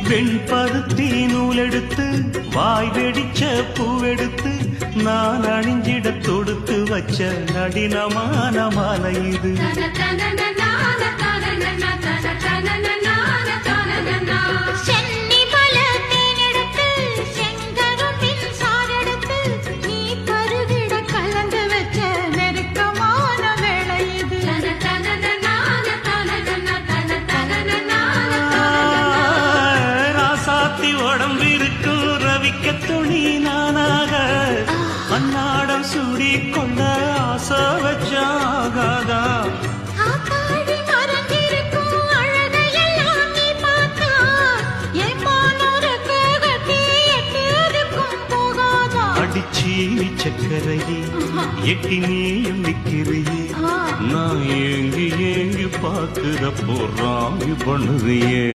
வெண்பருத்தி நூலெடுத்து வாய் வெடிச்ச பூவெடுத்து நான் அணிஞ்சிட தொடுத்து வச்ச நடினமான மாலை இது. உடம்பிருக்கும் ரவிக்க துணி நானாக அன்னாடம் சூடி கொண்ட ஆசை வச்சாகாதா. அடிச்சி சக்கரையே எட்டி நீயும் நிக்கிறையே நான் ஏங்கி ஏங்கி பார்க்கிற போறாங்க பண்ணுறியே.